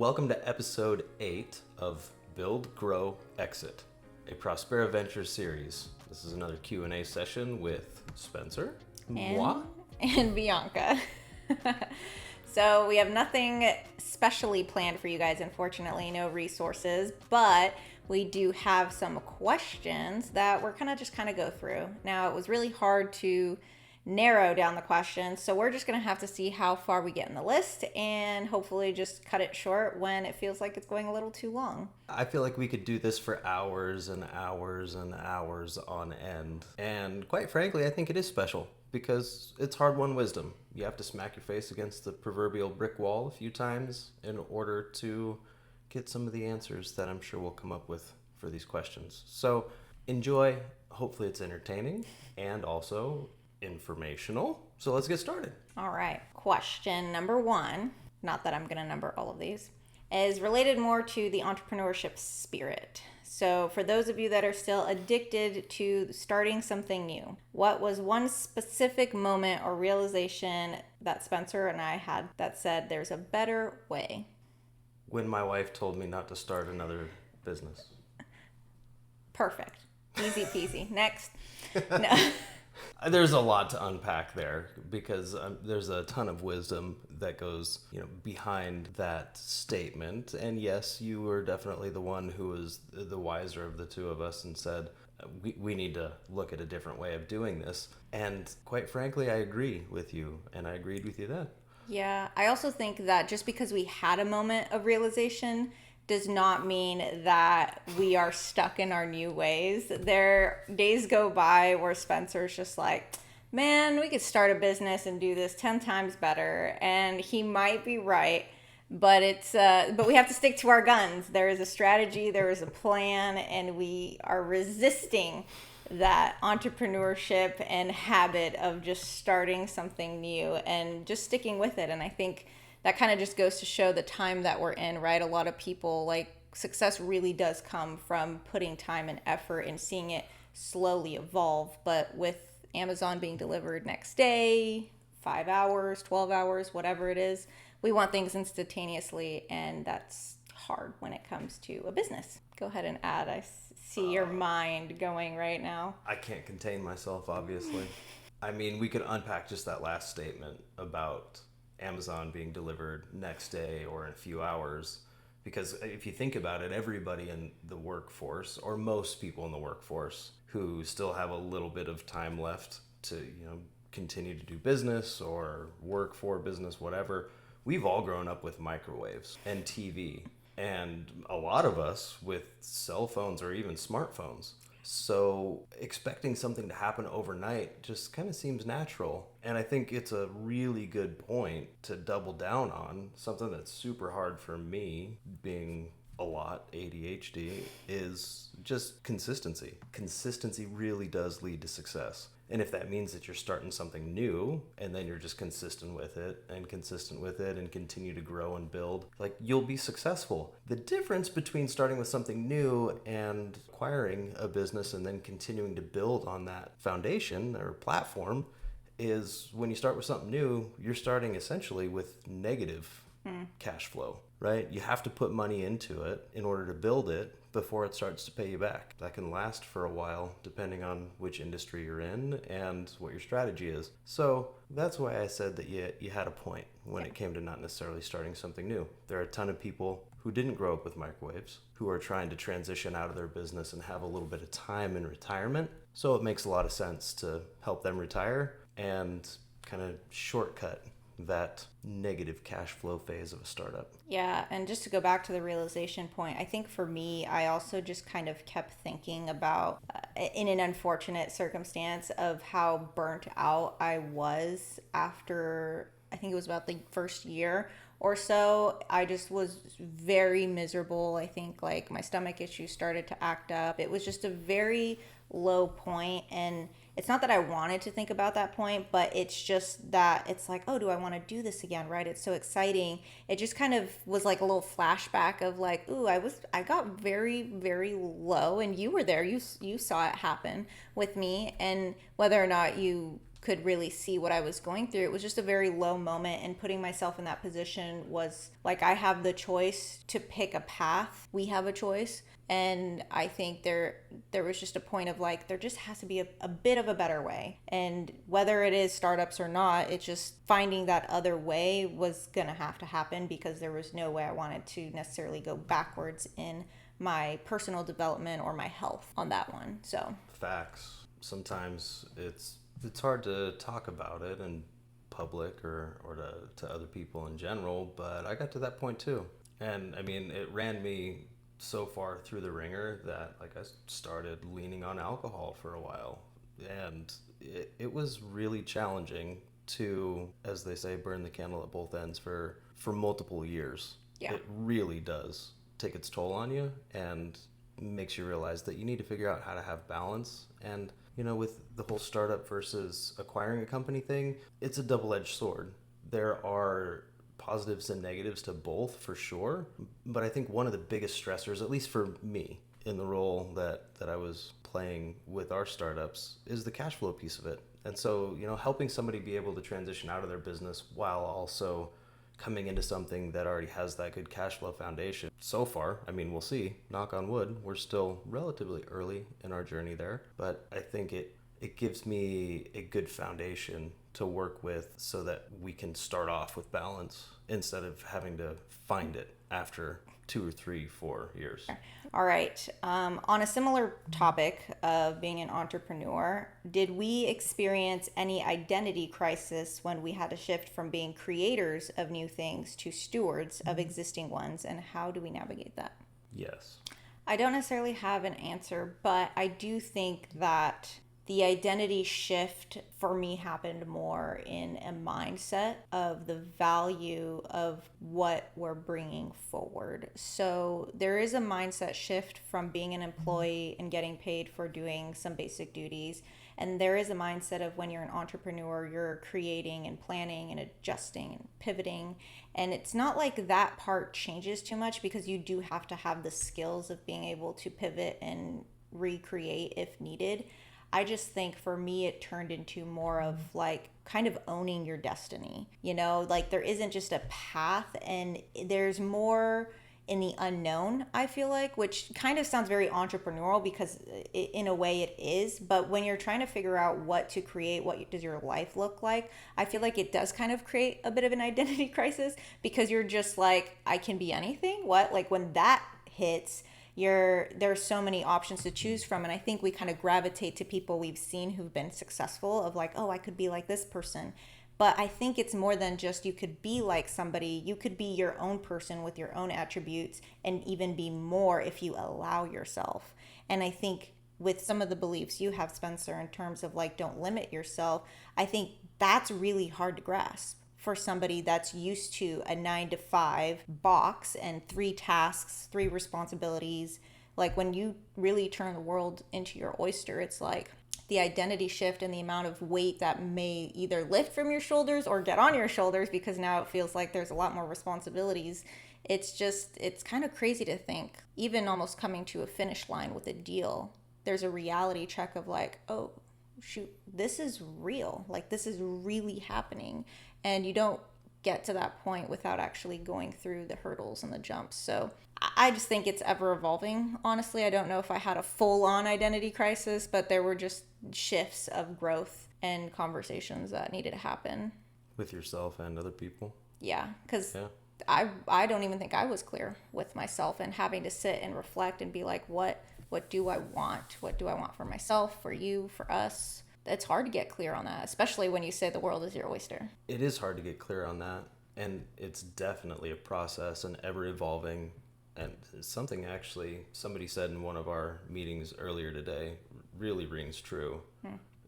welcome to episode 8 of Build, Grow, Exit, a Prospera Ventures series. This is another Q&A session with Spencer, and Bianca. So we have nothing specially planned for you guys, unfortunately, no resources, but we do have some questions that we're kind of go through. Now, it was really hard to narrow down the questions, so we're just going to have to see how far we get in the list and hopefully just cut it short when it feels like it's going a little too long. I feel like we could do this for hours and hours and hours on end. And quite frankly, I think it is special because it's hard-won wisdom. You have to smack your face against the proverbial brick wall a few times in order to get some of the answers that I'm sure we'll come up with for these questions. So enjoy. Hopefully it's entertaining and also informational. So let's get started. All right. Question number 1, not that I'm going to number all of these, is related more to the entrepreneurship spirit. So for those of you that are still addicted to starting something new, what was one specific moment or realization that Spencer and I had that said there's a better way? When my wife told me not to start another business. Perfect. Easy peasy. Next. No. There's a lot to unpack there because there's a ton of wisdom that goes, behind that statement. And yes, you were definitely the one who was the wiser of the two of us and said, we need to look at a different way of doing this. And quite frankly, I agree with you, and I agreed with you then. Yeah, I also think that just because we had a moment of realization does not mean that we are stuck in our new ways. There days go by where Spencer's just like, man, we could start a business and do this 10 times better. And he might be right, but but we have to stick to our guns. There is a strategy, there is a plan, and we are resisting that entrepreneurship and habit of just starting something new and just sticking with it. And I think that kind of just goes to show the time that we're in, right? A lot of people, success really does come from putting time and effort and seeing it slowly evolve. But with Amazon being delivered next day, 5 hours, 12 hours, whatever it is, we want things instantaneously, and that's hard when it comes to a business. Go ahead and add. I see your mind going right now. I can't contain myself, obviously. I mean, we could unpack just that last statement about Amazon being delivered next day or in a few hours, because if you think about it, everybody in the workforce, or most people in the workforce who still have a little bit of time left to continue to do business or work for business, whatever, we've all grown up with microwaves and TV, and a lot of us with cell phones or even smartphones. So expecting something to happen overnight just kind of seems natural. And I think it's a really good point to double down on. Something that's super hard for me, being a lot ADHD, is just consistency. Consistency really does lead to success. And if that means that you're starting something new and then you're just consistent with it and continue to grow and build, you'll be successful. The difference between starting with something new and acquiring a business and then continuing to build on that foundation or platform is when you start with something new, you're starting essentially with negative cash flow, right? You have to put money into it in order to build it before it starts to pay you back. That can last for a while depending on which industry you're in and what your strategy is. So that's why I said that you had a point when it came to not necessarily starting something new. There are a ton of people who didn't grow up with microwaves, who are trying to transition out of their business and have a little bit of time in retirement. So it makes a lot of sense to help them retire and kind of shortcut that negative cash flow phase of a startup. Yeah, and just to go back to the realization point, I think for me, I also just kind of kept thinking about, in an unfortunate circumstance, of how burnt out I was after, I think it was about the first year or so. I just was very miserable. I think my stomach issues started to act up. It was just a very low point, and it's not that I wanted to think about that point, but it's just that it's oh, do I want to do this again, right? It's so exciting. It just kind of was a little flashback of ooh, I got very, very low, and you were there. You saw it happen with me, and whether or not you could really see what I was going through. It was just a very low moment, and putting myself in that position was like, I have the choice to pick a path. We have a choice. And I think there was just a point of like, there just has to be a bit of a better way. And whether it is startups or not, it's just finding that other way was going to have to happen, because there was no way I wanted to necessarily go backwards in my personal development or my health on that one. So facts. Sometimes it's hard to talk about it in public or to other people in general, but I got to that point too. And I mean, it ran me so far through the ringer that like I started leaning on alcohol for a while, and it was really challenging to, as they say, burn the candle at both ends for multiple years. Yeah. It really does take its toll on you and makes you realize that you need to figure out how to have balance. And you know, with the whole startup versus acquiring a company thing, it's a double-edged sword. There are positives and negatives to both for sure, but I think one of the biggest stressors, at least for me in the role that I was playing with our startups, is the cash flow piece of it. And so, you know, helping somebody be able to transition out of their business while also coming into something that already has that good cash flow foundation. So far, I mean, we'll see, knock on wood, we're still relatively early in our journey there, but I think it gives me a good foundation to work with so that we can start off with balance instead of having to find it after 2 or 3, 4 years. All right. On a similar topic of being an entrepreneur, did we experience any identity crisis when we had to shift from being creators of new things to stewards of existing ones, and how do we navigate that? Yes. I don't necessarily have an answer, but I do think that the identity shift for me happened more in a mindset of the value of what we're bringing forward. So there is a mindset shift from being an employee and getting paid for doing some basic duties. And there is a mindset of when you're an entrepreneur, you're creating and planning and adjusting and pivoting. And it's not like that part changes too much, because you do have to have the skills of being able to pivot and recreate if needed. I just think for me, it turned into more of like kind of owning your destiny. You know, like there isn't just a path, and there's more in the unknown, I feel like, which kind of sounds very entrepreneurial, because in a way it is. But when you're trying to figure out what to create, what does your life look like, I feel like it does kind of create a bit of an identity crisis, because you're just like, I can be anything. What? Like when that hits, there's so many options to choose from. And I think we kind of gravitate to people we've seen who've been successful, of like, oh, I could be like this person. But I think it's more than just you could be like somebody. You could be your own person with your own attributes, and even be more if you allow yourself. And I think with some of the beliefs you have, Spencer, in terms of like, don't limit yourself, I think that's really hard to grasp for somebody that's used to a 9-to-5 box and 3 tasks, 3 responsibilities. Like when you really turn the world into your oyster, it's like the identity shift and the amount of weight that may either lift from your shoulders or get on your shoulders, because now it feels like there's a lot more responsibilities. It's kind of crazy to think, even almost coming to a finish line with a deal, there's a reality check of like, oh, shoot, this is real. Like this is really happening. And you don't get to that point without actually going through the hurdles and the jumps. So I just think it's ever evolving. Honestly, I don't know if I had a full-on identity crisis, but there were just shifts of growth and conversations that needed to happen. With yourself and other people? Yeah, because I don't even think I was clear with myself, and having to sit and reflect and be like, what do I want? What do I want for myself, for you, for us? It's hard to get clear on that, especially when you say the world is your oyster. It is hard to get clear on that, and it's definitely a process and ever evolving. And something actually somebody said in one of our meetings earlier today really rings true,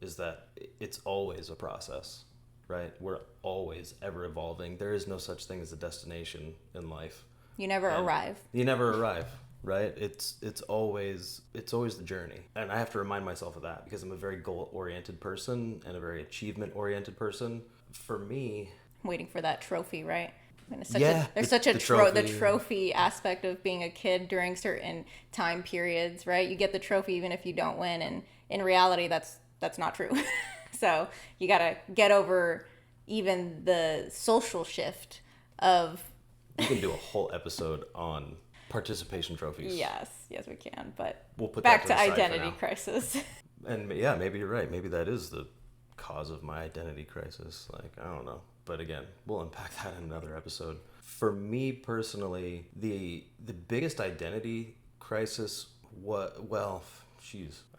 is that it's always a process, right? We're always ever evolving. There is no such thing as a destination in life. You never arrive. You never arrive. Right? It's always the journey. And I have to remind myself of that, because I'm a very goal-oriented person and a very achievement-oriented person. For me, I'm waiting for that trophy, right? I mean, there's the trophy aspect of being a kid during certain time periods, right? You get the trophy even if you don't win, and in reality that's not true. So you got to get over even the social shift of. We can do a whole episode on participation trophies. Yes, we can. But we'll put back that to the side identity crisis. And yeah, maybe you're right. Maybe that is the cause of my identity crisis. Like, I don't know. But again, we'll unpack that in another episode. For me personally, the biggest identity crisis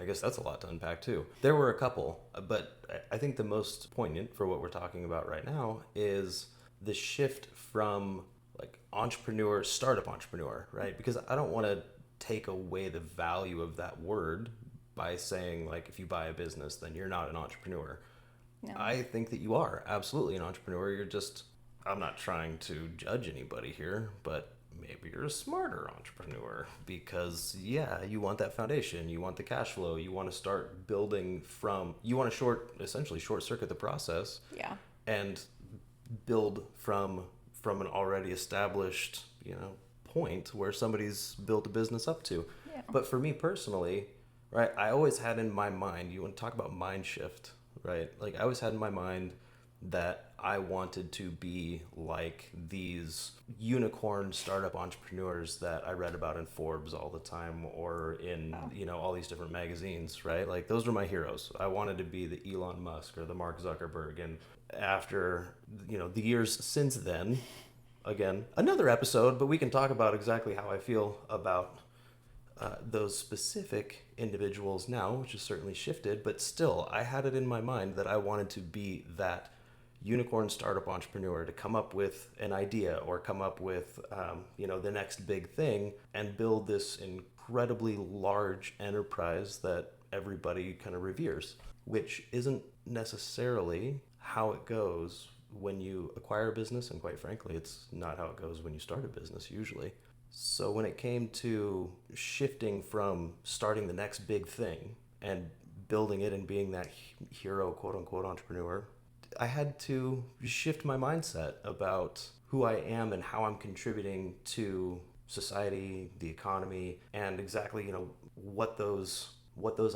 I guess that's a lot to unpack too. There were a couple, but I think the most poignant for what we're talking about right now is the shift from like startup entrepreneur, right? Because I don't want to take away the value of that word by saying like, if you buy a business, then you're not an entrepreneur. No. I think that you are absolutely an entrepreneur. I'm not trying to judge anybody here, but maybe you're a smarter entrepreneur because you want that foundation, you want the cash flow, you want to start building you want to essentially short circuit the process. Yeah. And build from an already established, point where somebody's built a business up to. Yeah. But for me personally, right, I always had in my mind, you want to talk about mind shift, right? Like I always had in my mind that I wanted to be like these unicorn startup entrepreneurs that I read about in Forbes all the time or in, all these different magazines, right? Like those were my heroes. I wanted to be the Elon Musk or the Mark Zuckerberg. And after, the years since then, again, another episode, but we can talk about exactly how I feel about those specific individuals now, which has certainly shifted, but still I had it in my mind that I wanted to be that unicorn startup entrepreneur to come up with an idea or come up with, the next big thing and build this incredibly large enterprise that everybody kind of reveres, which isn't necessarily how it goes when you acquire a business. And quite frankly, it's not how it goes when you start a business usually. So when it came to shifting from starting the next big thing and building it and being that hero, quote unquote, entrepreneur, I had to shift my mindset about who I am and how I'm contributing to society, the economy, and exactly, what those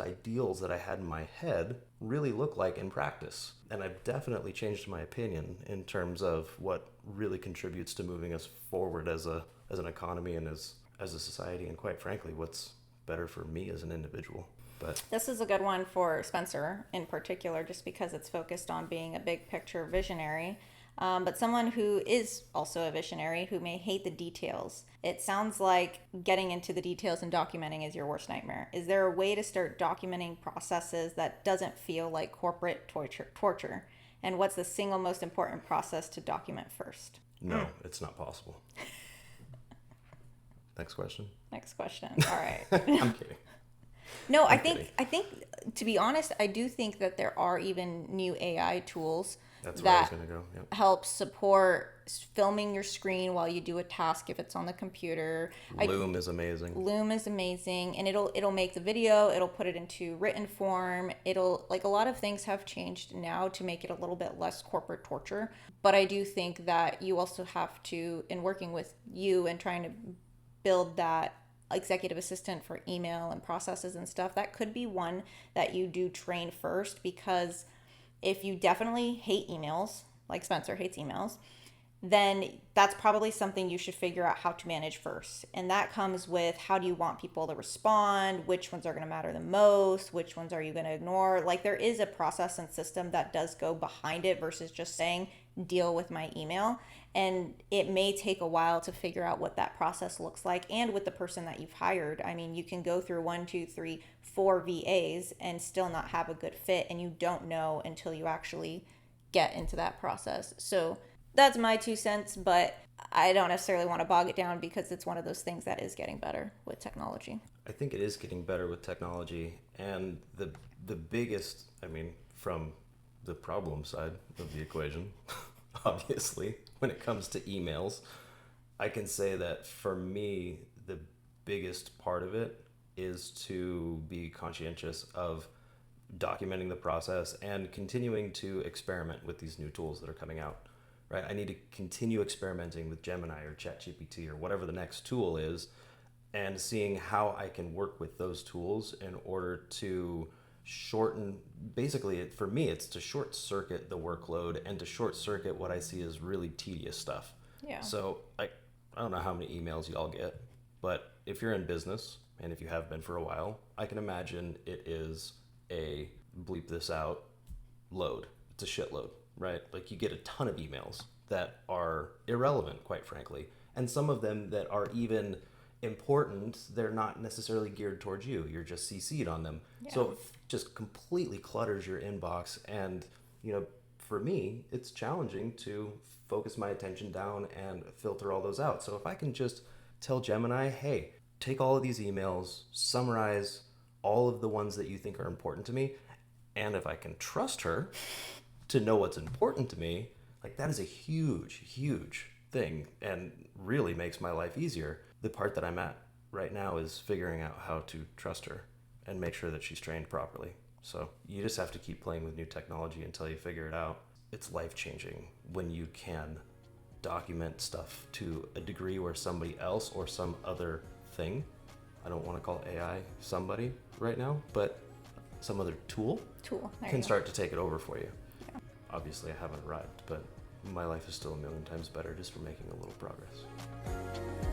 ideals that I had in my head really look like in practice. And I've definitely changed my opinion in terms of what really contributes to moving us forward as an economy and as a society, and quite frankly, what's better for me as an individual. But this is a good one for Spencer in particular, just because it's focused on being a big picture visionary. But someone who is also a visionary who may hate the details. It sounds like getting into the details and documenting is your worst nightmare. Is there a way to start documenting processes that doesn't feel like corporate torture? And what's the single most important process to document first? No, it's not possible. Next question. All right. I'm kidding. No, I think to be honest, I do think that there are even new AI tools that help support filming your screen while you do a task if it's on the computer. Loom is amazing, and it'll make the video, it'll put it into written form. It'll, like, a lot of things have changed now to make it a little bit less corporate torture. But I do think that you also have to, in working with you and trying to build that executive assistant for email and processes and stuff, that could be one that you do train first, because if you definitely hate emails, like Spencer hates emails, then that's probably something you should figure out how to manage first. And that comes with, how do you want people to respond? Which ones are going to matter the most? Which ones are you going to ignore? Like, there is a process and system that does go behind it versus just saying, deal with my email. And it may take a while to figure out what that process looks like. And with the person that you've hired, I mean, you can go through 1, 2, 3, 4 VAs and still not have a good fit. And you don't know until you actually get into that process. So that's my 2 cents, but I don't necessarily want to bog it down, because it's one of those things that is getting better with technology. I think it is getting better with technology. And the biggest, I mean, from the problem side of the equation, obviously, when it comes to emails, I can say that for me, the biggest part of it is to be conscientious of documenting the process and continuing to experiment with these new tools that are coming out. Right? I need to continue experimenting with Gemini or ChatGPT or whatever the next tool is, and seeing how I can work with those tools in order to shorten, basically for me, it's to short circuit the workload and to short circuit what I see as really tedious stuff. Yeah. So I don't know how many emails y'all get, but if you're in business, and if you have been for a while, I can imagine it is a bleep this out load. It's a shitload, right? Like you get a ton of emails that are irrelevant, quite frankly. And some of them that are even important, they're not necessarily geared towards you. You're just CC'd on them. Yeah. So it just completely clutters your inbox. And, for me, it's challenging to focus my attention down and filter all those out. So if I can just tell Gemini, hey, take all of these emails, summarize all of the ones that you think are important to me, and if I can trust her to know what's important to me, like that is a huge, huge thing and really makes my life easier. The part that I'm at right now is figuring out how to trust her and make sure that she's trained properly. So you just have to keep playing with new technology until you figure it out. It's life-changing when you can document stuff to a degree where somebody else or some other thing, I don't want to call AI somebody right now, but some other tool can start to take it over for you. Yeah. Obviously, I haven't arrived, but my life is still a million times better just for making a little progress.